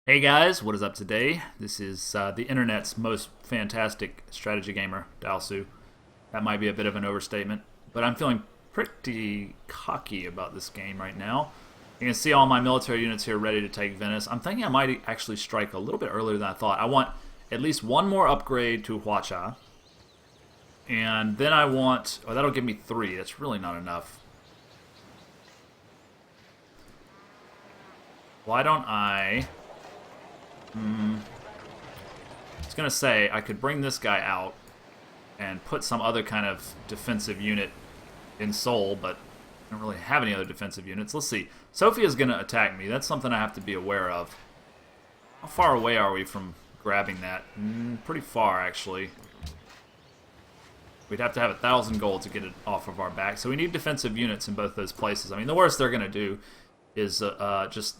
Hey guys, what is up today? This is the internet's most fantastic strategy gamer, Dalsu. That might be a bit of an overstatement, but I'm feeling pretty cocky about this game right now. You can see all my military units here ready to take Venice. I'm thinking I might actually strike a little bit earlier than I thought. I want at least one more upgrade to Huacha, and then I want... Oh, that'll give me 3. That's really not enough. Why don't I... I was going to say, I could bring this guy out and put some other kind of defensive unit in Seoul, but I don't really have any other defensive units. Let's see. Sophia's going to attack me. That's something I have to be aware of. How far away are we from grabbing that? Pretty far, actually. We'd have to have 1,000 gold to get it off of our back. So we need defensive units in both those places. I mean, the worst they're going to do is just,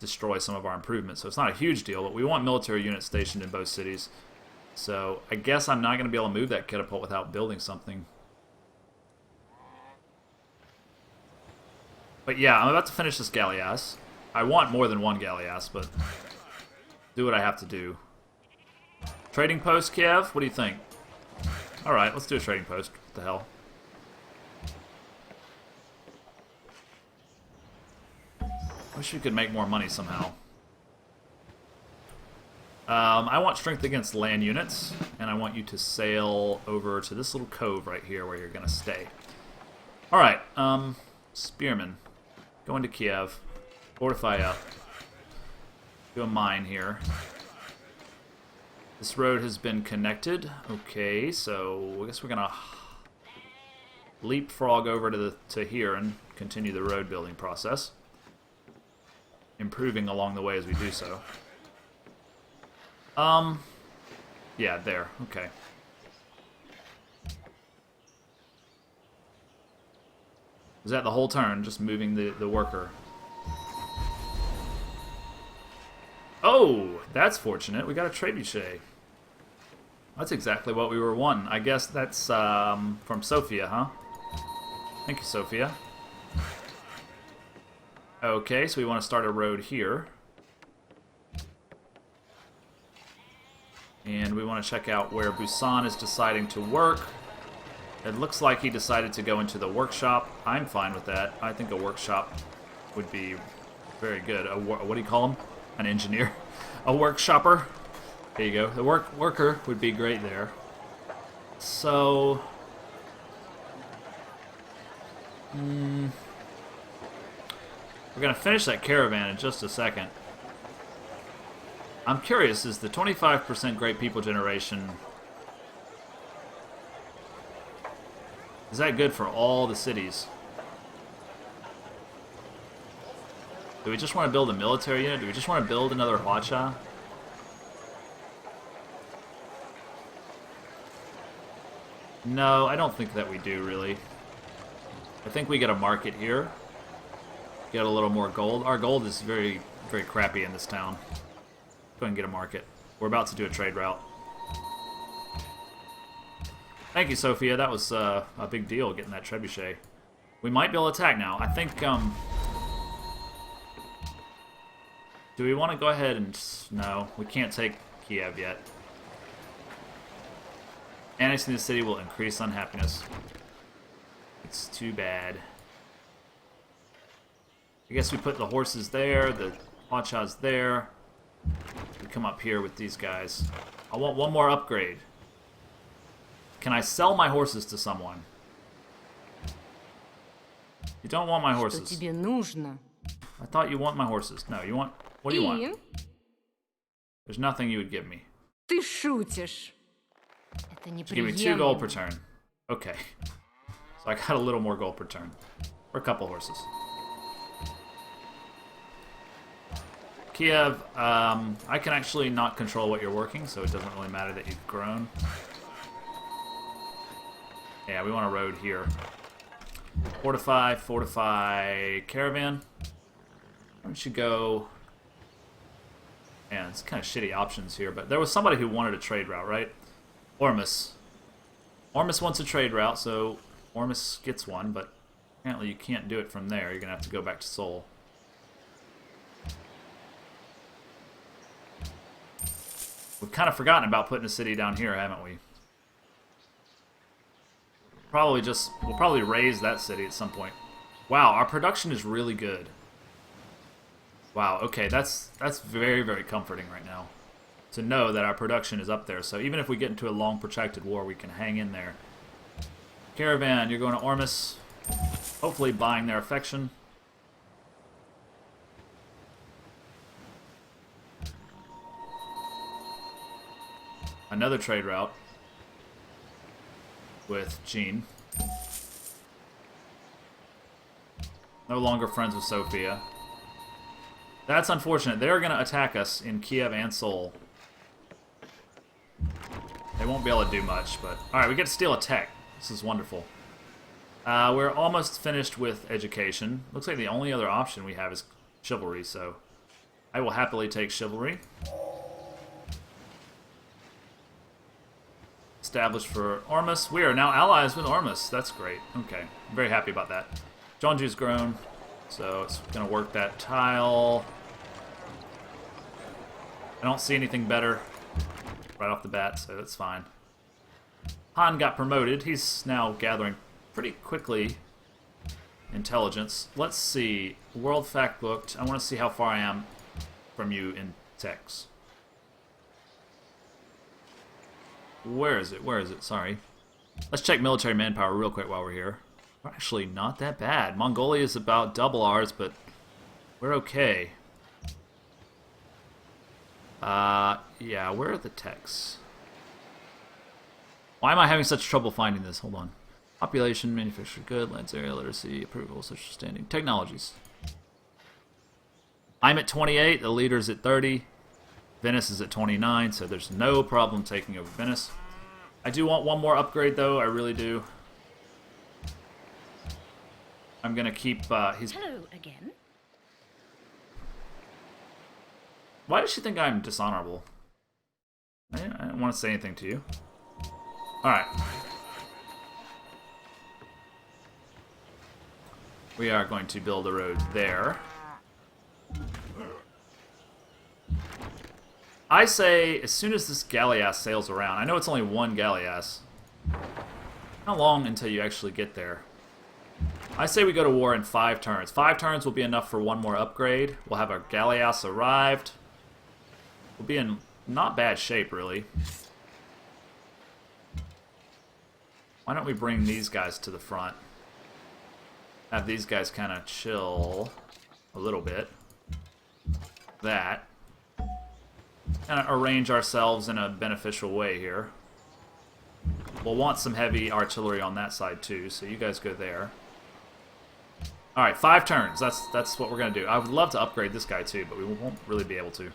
destroy some of our improvements. So it's not a huge deal, but we want military units stationed in both cities. So I guess I'm not going to be able to move that catapult without building something. But yeah, I'm about to finish this galleass. I want more than one galleass, but do what I have to do. Trading post, Kiev? What do you think? Alright, let's do a trading post. What the hell? Wish we could make more money somehow. I want strength against land units, and I want you to sail over to this little cove right here where you're going to stay. Alright, Spearmen. Go into Kiev. Fortify up. Do a mine here. This road has been connected. Okay, so I guess we're going to leapfrog over to here and continue the road building process. Improving along the way as we do so. Yeah, there. Okay. Is that the whole turn? Just moving the worker. Oh, that's fortunate. We got a trebuchet. That's exactly what we were wanting. I guess that's from Sophia, huh? Thank you, Sophia. Okay, so we want to start a road here. And we want to check out where Busan is deciding to work. It looks like he decided to go into the workshop. I'm fine with that. I think a workshop would be very good. What do you call him? An engineer? A workshopper? There you go. The worker would be great there. So... we're going to finish that caravan in just a second. I'm curious, is the 25% Great People Generation... Is that good for all the cities? Do we just want to build a military unit? Do we just want to build another Hwacha? No, I don't think that we do, really. I think we get a market here. Get a little more gold. Our gold is very, very crappy in this town. Go ahead and get a market. We're about to do a trade route. Thank you, Sophia. That was a big deal, getting that trebuchet. We might be able to attack now. I think, do we want to go ahead and... No, we can't take Kiev yet. Annexing the city will increase unhappiness. It's too bad. I guess we put the horses there, the Hwachas there. We come up here with these guys. I want one more upgrade. Can I sell my horses to someone? You don't want my horses. I thought you want my horses. No, you want... What do you want? There's nothing you would give me. Just give me 2 gold per turn. Okay. So I got a little more gold per turn. For a couple horses. Kiev, I can actually not control what you're working, so it doesn't really matter that you've grown. Yeah, we want a road here. Fortify, fortify, caravan. Why don't you go... Man, it's kind of shitty options here, but there was somebody who wanted a trade route, right? Ormus. Ormus wants a trade route, so Ormus gets one, but apparently you can't do it from there. You're going to have to go back to Seoul. We've kind of forgotten about putting a city down here, haven't we? We'll probably raise that city at some point. Wow, our production is really good. Wow, okay, that's very, very comforting right now to know that our production is up there. So even if we get into a long, protracted war, we can hang in there. Caravan, you're going to Ormus, hopefully buying their affection. Another trade route with Jean. No longer friends with Sophia. That's unfortunate. They're going to attack us in Kiev and Seoul. They won't be able to do much, but... Alright, we get to steal a tech. This is wonderful. We're almost finished with education. Looks like the only other option we have is chivalry, so... I will happily take chivalry. Established for Ormus. We are now allies with Ormus. That's great. Okay. I'm very happy about that. Jeonju's grown, so it's going to work that tile. I don't see anything better right off the bat, so that's fine. Han got promoted. He's now gathering pretty quickly intelligence. Let's see. World fact booked. I want to see how far I am from you in techs. Where is it? Where is it? Sorry. Let's check military manpower real quick while we're here. We're actually not that bad. Mongolia is about double ours, but we're okay. Yeah, where are the techs? Why am I having such trouble finding this? Hold on. Population, manufactured good, lands area, literacy, approval, social standing, technologies. I'm at 28, the leader's at 30. Venice is at 29, so there's no problem taking over Venice. I do want one more upgrade, though. I really do. I'm gonna keep. Hello again. Why does she think I'm dishonorable? I don't want to say anything to you. All right. We are going to build a road there. I say, as soon as this galleass sails around, I know it's only one galleass. How long until you actually get there? I say we go to war in 5 turns. 5 turns will be enough for one more upgrade. We'll have our galleass arrived. We'll be in not bad shape, really. Why don't we bring these guys to the front? Have these guys kind of chill a little bit. That. Kind of arrange ourselves in a beneficial way here. We'll want some heavy artillery on that side too, so you guys go there. Alright, 5 turns. That's what we're going to do. I would love to upgrade this guy too, but we won't really be able to.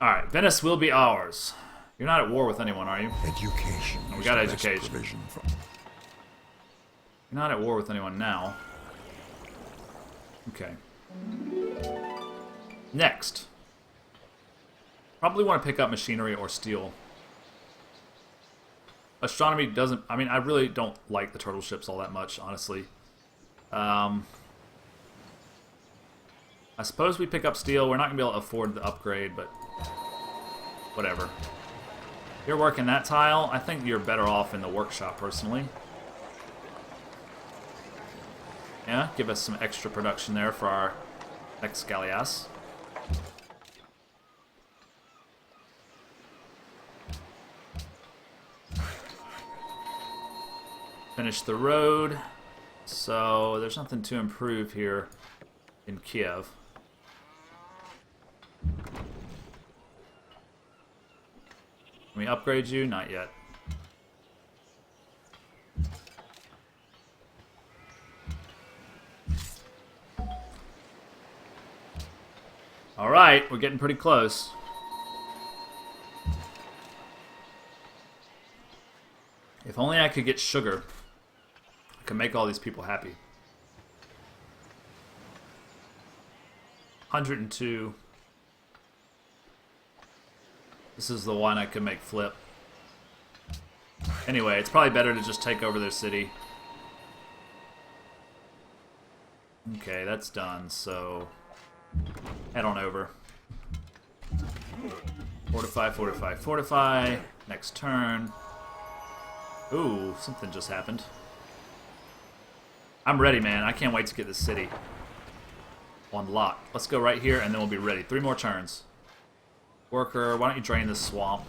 Alright, Venice will be ours. You're not at war with anyone, are you? Education. Oh, we got education. You're not at war with anyone now. Okay. Next. Probably want to pick up machinery or steel. Astronomy doesn't... I mean, I really don't like the turtle ships all that much, honestly. I suppose we pick up steel. We're not going to be able to afford the upgrade, but... whatever. You're working that tile. I think you're better off in the workshop, personally. Yeah, give us some extra production there for our next galleass. Finish the road. So there's nothing to improve here in Kiev. Can we upgrade you? Not yet. Alright, we're getting pretty close. If only I could get sugar. I could make all these people happy. 102. This is the one I could make flip. Anyway, it's probably better to just take over their city. Okay, that's done, so head on over. Fortify, fortify, fortify. Next turn. Ooh, something just happened. I'm ready, man. I can't wait to get this city on lock. Let's go right here, and then we'll be ready. 3 more turns. Worker, why don't you drain this swamp?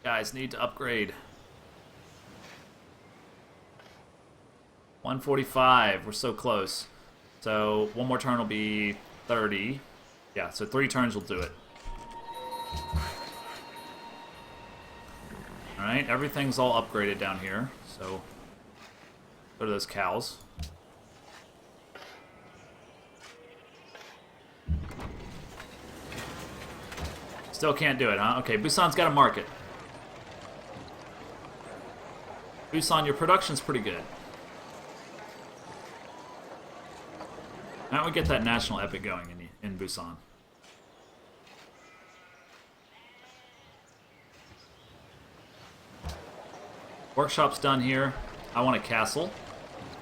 Guys, need to upgrade. 145. We're so close. So, one more turn will be 30. Yeah, so 3 turns will do it. Alright, everything's all upgraded down here. So, go to those cows. Still can't do it, huh? Okay, Busan's got a market. Busan, your production's pretty good. Now we get that national epic going in Busan. Workshop's done here. I want a castle.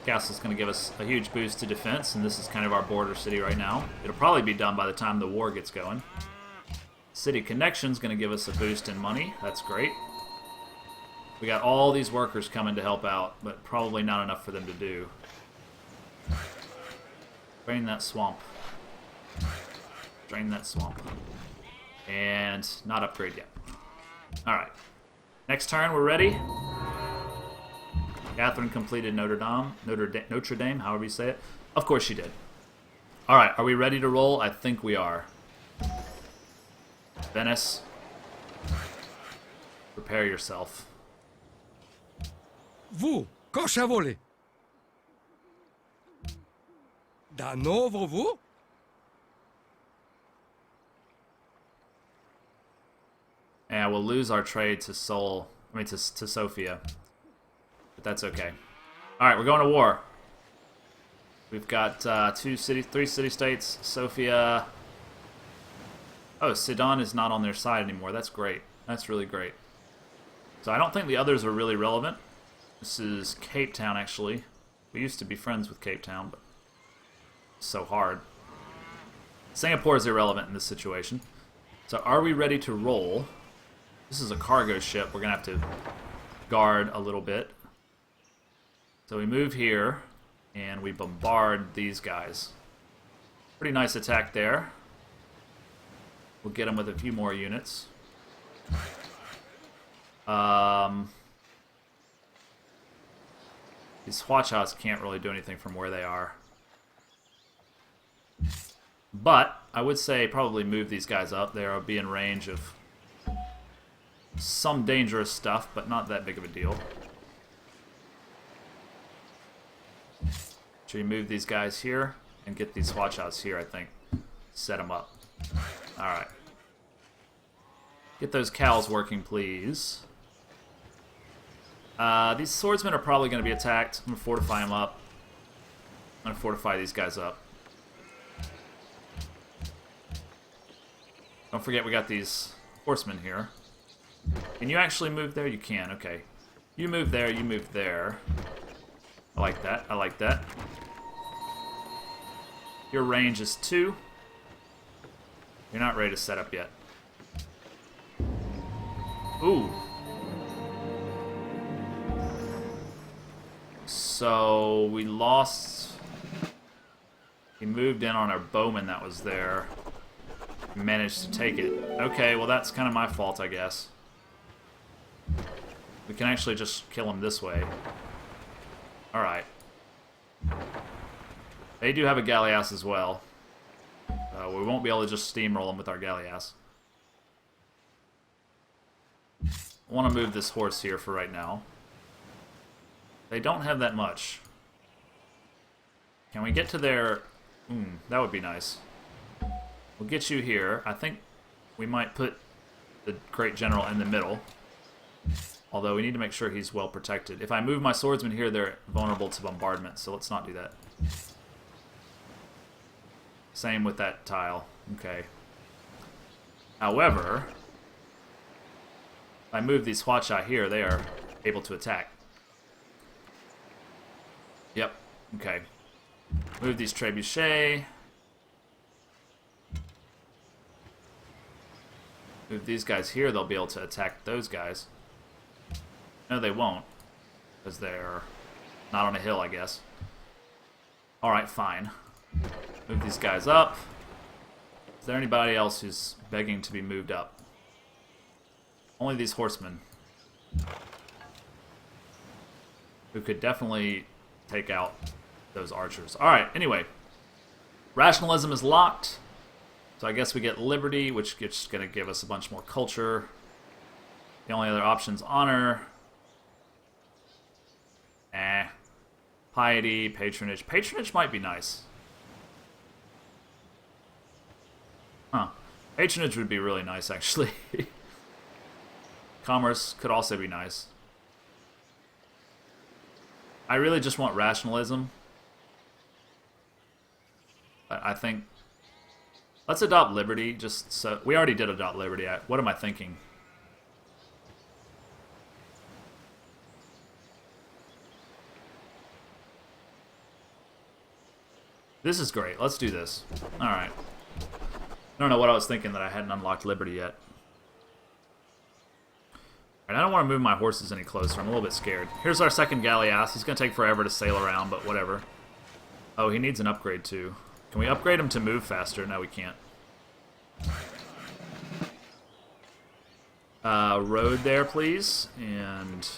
Castle's going to give us a huge boost to defense, and this is kind of our border city right now. It'll probably be done by the time the war gets going. City Connection's going to give us a boost in money. That's great. We got all these workers coming to help out, but probably not enough for them to do. Drain that swamp. Drain that swamp. And not upgrade yet. Alright. Next turn, we're ready. Catherine completed Notre Dame, however you say it. Of course she did. Alright, are we ready to roll? I think we are. Venice. Prepare yourself. Vous, cosa volez? Da novo vous? And we'll lose our trade to to Sofia. But that's okay. Alright, we're going to war. We've got 3 city-states. Sofia. Oh, Sidon is not on their side anymore. That's great. That's really great. So I don't think the others are really relevant. This is Cape Town, actually. We used to be friends with Cape Town, but it's so hard. Singapore is irrelevant in this situation. So are we ready to roll? This is a cargo ship. We're going to have to guard a little bit. So we move here, and we bombard these guys. Pretty nice attack there. We'll get them with a few more units. These Huachas can't really do anything from where they are. But I would say probably move these guys up. They'll be in range of some dangerous stuff, but not that big of a deal. Should we move these guys here and get these Huachas here, I think. Set them up. Alright. Get those cows working, please. These swordsmen are probably going to be attacked. I'm going to fortify them up. I'm going to fortify these guys up. Don't forget we got these horsemen here. Can you actually move there? You can, okay. You move there, you move there. I like that, I like that. Your range is 2. You're not ready to set up yet. Ooh. So, we lost... He moved in on our bowman that was there. Managed to take it. Okay, well that's kind of my fault, I guess. We can actually just kill him this way. Alright. They do have a galleass as well. We won't be able to just steamroll them with our galleass. I want to move this horse here for right now. They don't have that much. Can we get to their... that would be nice. We'll get you here. I think we might put the Great General in the middle. Although we need to make sure he's well protected. If I move my swordsmen here, they're vulnerable to bombardment, so let's not do that. Same with that tile. Okay. However, if I move these Huacha here, they are able to attack. Yep. Okay. Move these trebuchets. Move these guys here, they'll be able to attack those guys. No, they won't. Because they're not on a hill, I guess. Alright, fine. Move these guys up. Is there anybody else who's begging to be moved up? Only these horsemen. Who could definitely take out those archers. Alright, anyway. Rationalism is locked. So I guess we get liberty, which is going to give us a bunch more culture. The only other option's honor. Piety, patronage. Patronage might be nice. Huh. Patronage would be really nice, actually. Commerce could also be nice. I really just want rationalism. But I think... Let's adopt liberty, just so... We already did adopt liberty. What am I thinking? This is great. Let's do this. Alright. I don't know what I was thinking that I hadn't unlocked liberty yet. Alright, I don't want to move my horses any closer. I'm a little bit scared. Here's our second galleass. He's going to take forever to sail around, but whatever. Oh, he needs an upgrade too. Can we upgrade him to move faster? No, we can't. Road there, please. And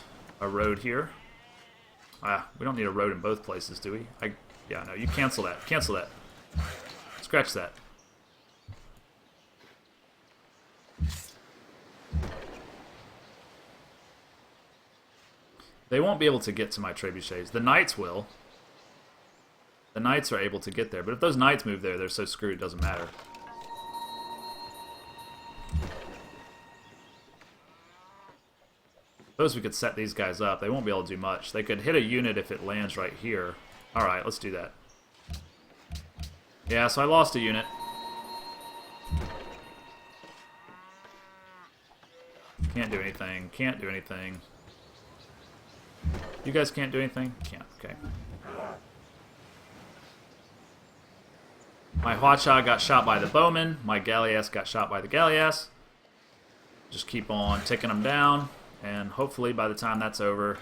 a road here. We don't need a road in both places, do we? Yeah, no, you cancel that. Cancel that. Scratch that. They won't be able to get to my trebuchets. The knights will. The knights are able to get there, but if those knights move there, they're so screwed it doesn't matter. Suppose we could set these guys up. They won't be able to do much. They could hit a unit if it lands right here. Alright, let's do that. Yeah, so I lost a unit. Can't do anything. Can't do anything. You guys can't do anything? Can't. Okay. My Hwacha got shot by the bowman. My galleass got shot by the galleass. Just keep on ticking them down. And hopefully by the time that's over,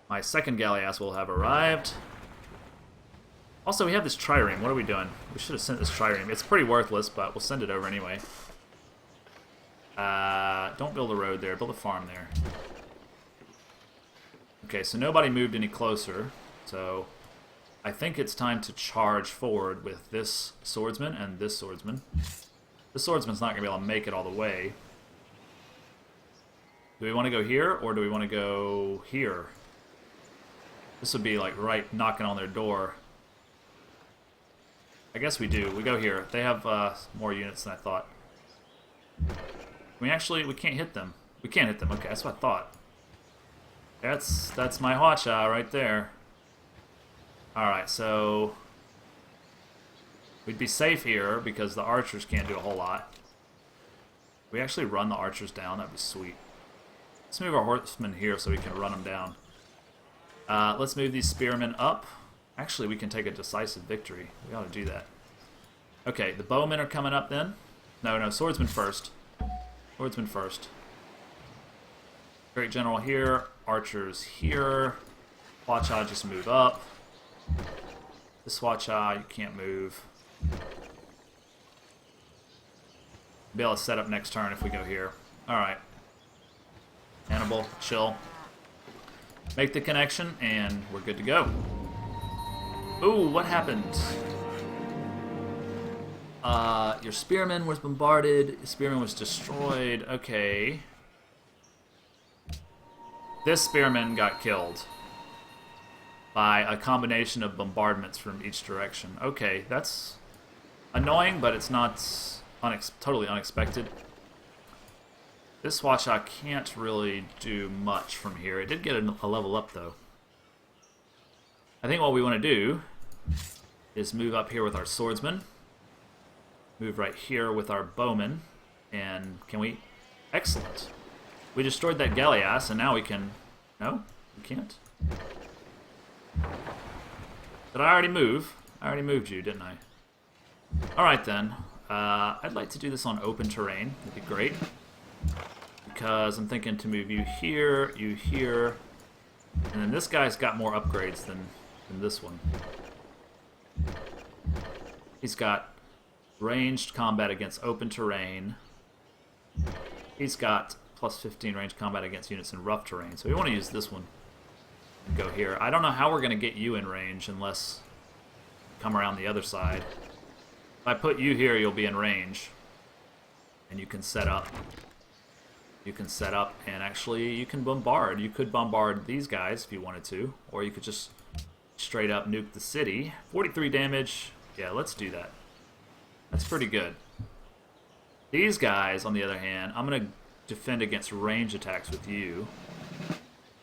my second galleass will have arrived. Also, we have this trireme. What are we doing? We should have sent this trireme. It's pretty worthless, but we'll send it over anyway. Don't build a road there. Build a farm there. Okay, so nobody moved any closer. So I think it's time to charge forward with this swordsman and this swordsman. This swordsman's not going to be able to make it all the way. Do we want to go here, or do we want to go here? This would be like right knocking on their door. I guess we do. We go here. They have more units than I thought. We can't hit them. We can't hit them. Okay, that's what I thought. That's my Hwacha right there. Alright, so we'd be safe here because the archers can't do a whole lot. We actually run the archers down. That'd be sweet. Let's move our horsemen here so we can run them down. Let's move these spearmen up. Actually, we can take a decisive victory. We ought to do that. Okay, the bowmen are coming up then. No, swordsmen first. Swordsmen first. Great general here. Archers here. Hwacha, just move up. This Hwacha, you can't move. Be able to set up next turn if we go here. Alright. Hannibal, chill. Make the connection, and we're good to go. Ooh, what happened? Your spearman was bombarded. Your spearman was destroyed. Okay. This spearman got killed by a combination of bombardments from each direction. Okay, that's annoying, but it's not totally unexpected. This Hwacha can't really do much from here. It did get a level up, though. I think what we want to do is move up here with our swordsman. Move right here with our bowman. And can we... Excellent. We destroyed that galleass, and now we can... No? We can't? Did I already move? I already moved you, didn't I? Alright then. I'd like to do this on open terrain. That'd be great. Because I'm thinking to move you here, and then this guy's got more upgrades than this one. He's got ranged combat against open terrain. He's got plus 15 ranged combat against units in rough terrain. So we want to use this one. And go here. I don't know how we're going to get you in range unless you come around the other side. If I put you here, you'll be in range. And you can set up. You can set up, and actually you can bombard. You could bombard these guys if you wanted to, or you could just straight up nuke the city. 43 damage. Yeah, let's do that. That's pretty good. These guys, on the other hand, I'm going to defend against range attacks with you,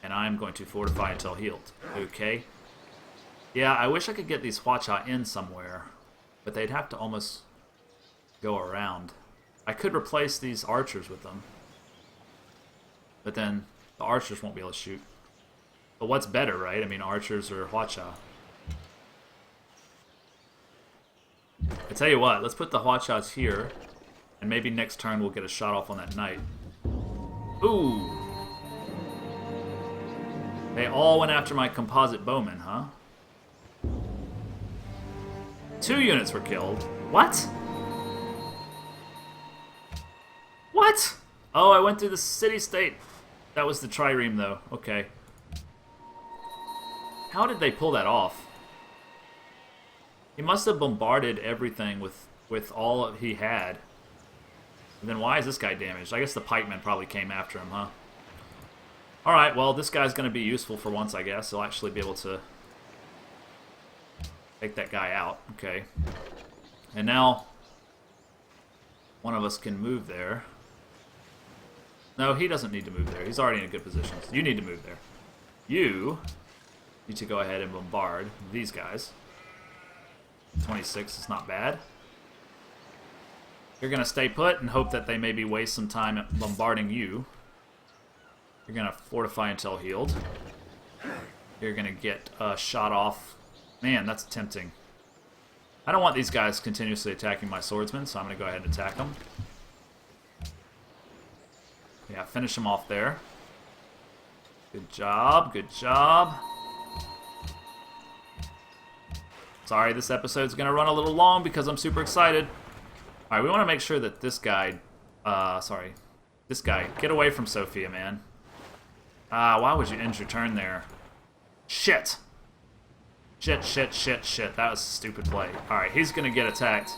and I'm going to fortify until healed. Okay. Yeah, I wish I could get these Hwacha in somewhere, but they'd have to almost go around. I could replace these archers with them. But then the archers won't be able to shoot. But what's better, right? I mean, archers or Hwacha. I tell you what, let's put the Hwachas here. And maybe next turn we'll get a shot off on that knight. Ooh! They all went after my composite bowman, huh? 2 units were killed. What? What? Oh, I went through the city-state. That was the trireme, though. Okay. How did they pull that off? He must have bombarded everything with all he had. And then why is this guy damaged? I guess the pikemen probably came after him, huh? Alright, well, this guy's going to be useful for once, I guess. He'll actually be able to take that guy out. Okay. And now one of us can move there. No, he doesn't need to move there. He's already in a good position. So you need to move there. You need to go ahead and bombard these guys. 26 is not bad. You're going to stay put and hope that they maybe waste some time at bombarding you. You're going to fortify until healed. You're going to get shot off. Man, that's tempting. I don't want these guys continuously attacking my swordsmen, so I'm going to go ahead and attack them. Yeah, finish him off there. Good job, good job. Sorry, this episode's going to run a little long because I'm super excited. Alright, we want to make sure that this guy... this guy. Get away from Sophia, man. Why would you end your turn there? Shit! Shit, shit, shit, shit. That was a stupid play. Alright, he's going to get attacked.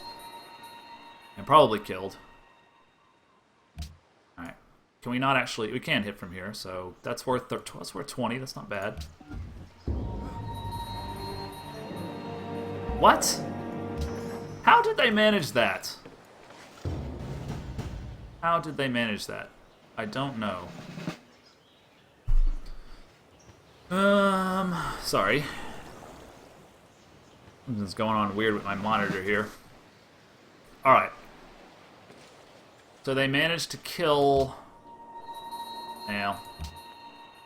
And probably killed. Alright. Can we not actually... We can hit from here, so that's worth 20. That's not bad. What? How did they manage that? How did they manage that? I don't know. Sorry. Something's going on weird with my monitor here. Alright. So they managed to kill... Now,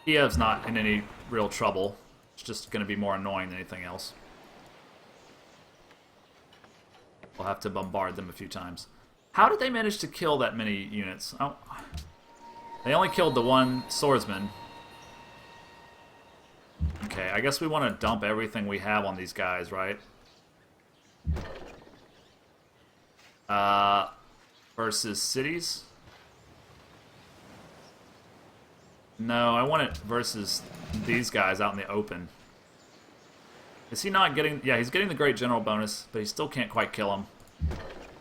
Kiev's not in any real trouble. It's just going to be more annoying than anything else. We'll have to bombard them a few times. How did they manage to kill that many units? Oh, they only killed the one swordsman. Okay, I guess we want to dump everything we have on these guys, right? Versus cities? No, I want it versus these guys out in the open. Is he not getting... Yeah, he's getting the Great General bonus, but he still can't quite kill him.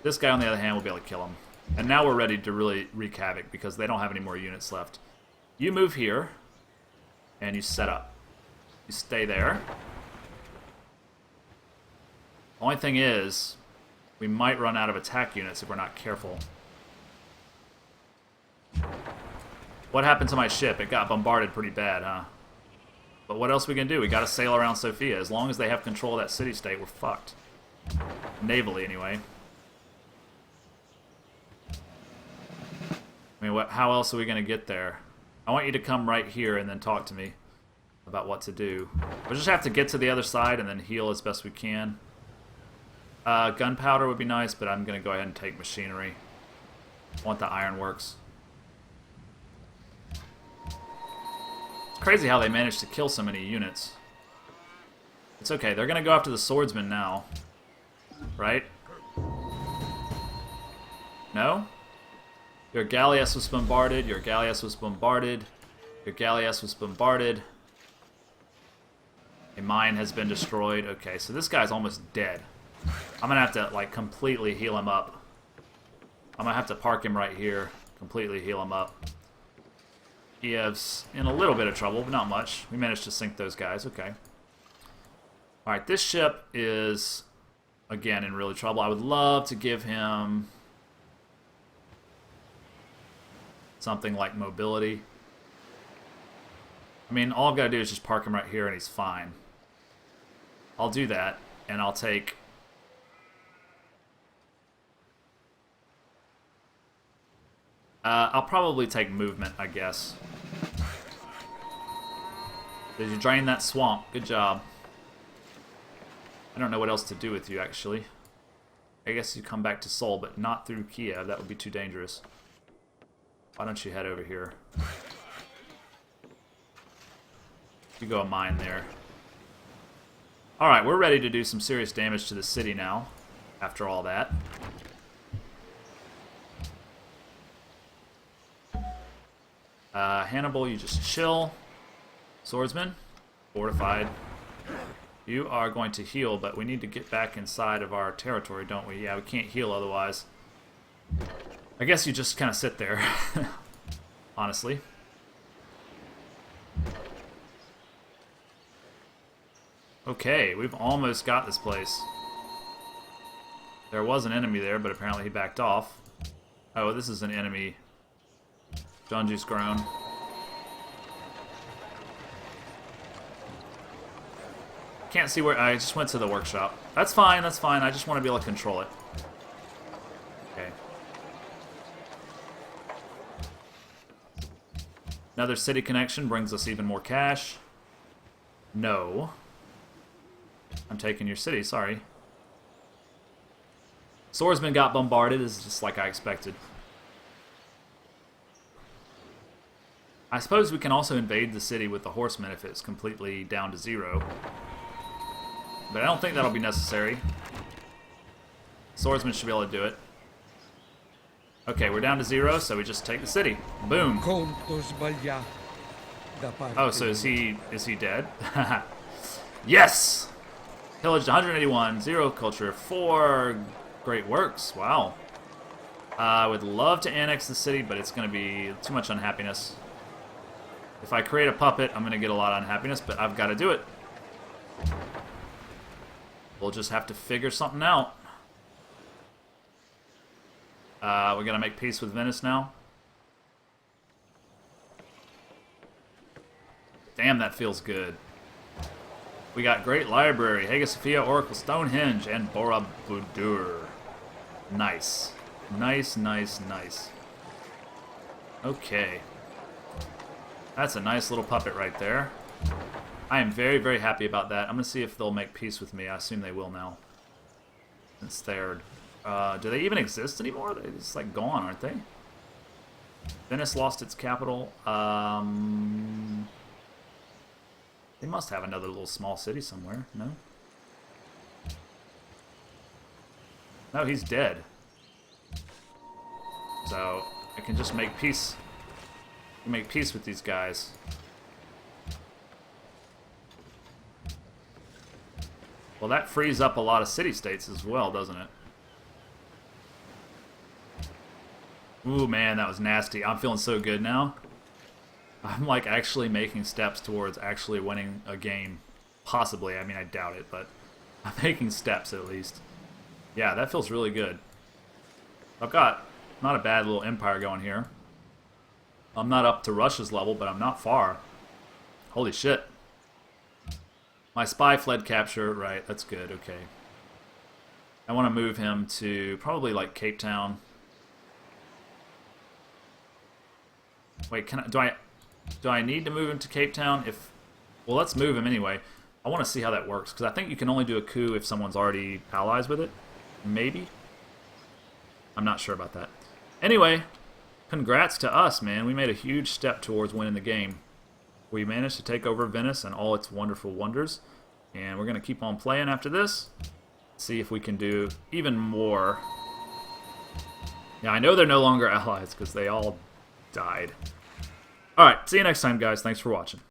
This guy, on the other hand, will be able to kill him. And now we're ready to really wreak havoc because they don't have any more units left. You move here, and you set up. You stay there. Only thing is, we might run out of attack units if we're not careful. What happened to my ship? It got bombarded pretty bad, huh? But what else are we gonna do? We gotta sail around Sophia. As long as they have control of that city-state, we're fucked. Navally, anyway. I mean, how else are we gonna get there? I want you to come right here and then talk to me about what to do. We'll just have to get to the other side and then heal as best we can. Gunpowder would be nice, but I'm going to go ahead and take machinery. I want the ironworks. It's crazy how they managed to kill so many units. It's okay. They're going to go after the swordsman now. Right? No? Your galleass was bombarded. Your galleass was bombarded. Your galleass was bombarded. A mine has been destroyed. Okay, so this guy's almost dead. I'm gonna have to, like, completely heal him up. I'm gonna have to park him right here. Completely heal him up. Kiev's in a little bit of trouble, but not much. We managed to sink those guys. Okay. Alright, this ship is, again, in really trouble. I would love to give him something like mobility. I mean, all I've got to do is just park him right here and he's fine. I'll do that, and I'll take... I'll probably take movement, I guess. Did you drain that swamp? Good job. I don't know what else to do with you, actually. I guess you come back to Seoul, but not through Kiev. That would be too dangerous. Why don't you head over here? You go a mine there. Alright, we're ready to do some serious damage to the city now, after all that. Hannibal, you just chill. Swordsman, fortified. You are going to heal, but we need to get back inside of our territory, don't we? Yeah, we can't heal otherwise. I guess you just kind of sit there, honestly. Okay, we've almost got this place. There was an enemy there, but apparently he backed off. Oh, this is an enemy. Junji's grown. Can't see where... I just went to the workshop. That's fine, that's fine. I just want to be able to control it. Okay. Another city connection brings us even more cash. No. I'm taking your city, sorry. Swordsman got bombarded, is just like I expected. I suppose we can also invade the city with the horsemen if it's completely down to 0. But I don't think that'll be necessary. Swordsman should be able to do it. Okay, we're down to 0, so we just take the city. Boom. Oh, so is he dead? Yes! Pillaged 181, 0 culture, 4 great works. Wow. I would love to annex the city, but it's going to be too much unhappiness. If I create a puppet, I'm going to get a lot of unhappiness, but I've got to do it. We'll just have to figure something out. We're going to make peace with Venice now. Damn, that feels good. We got Great Library, Hagia Sophia, Oracle, Stonehenge, and Borobudur. Nice. Nice, nice, nice. Okay. That's a nice little puppet right there. I am very, very happy about that. I'm going to see if they'll make peace with me. I assume they will now. It's third. Do they even exist anymore? They're just like gone, aren't they? Venice lost its capital. They must have another little small city somewhere, no? No, he's dead. So, I can just make peace. Make peace with these guys. Well, that frees up a lot of city-states as well, doesn't it? Ooh, man, that was nasty. I'm feeling so good now. I'm, like, actually making steps towards actually winning a game. Possibly. I mean, I doubt it, but I'm making steps at least. Yeah, that feels really good. I've got not a bad little empire going here. I'm not up to Russia's level, but I'm not far. Holy shit. My spy fled capture. Right, that's good. Okay. I want to move him to probably, like, Cape Town. Wait, do I need to move him to Cape Town? Well, let's move him anyway. I want to see how that works, because I think you can only do a coup if someone's already allies with it. Maybe? I'm not sure about that. Anyway, congrats to us, man. We made a huge step towards winning the game. We managed to take over Venice and all its wonderful wonders. And we're going to keep on playing after this. See if we can do even more. Yeah, I know they're no longer allies because they all died. Alright, see you next time, guys. Thanks for watching.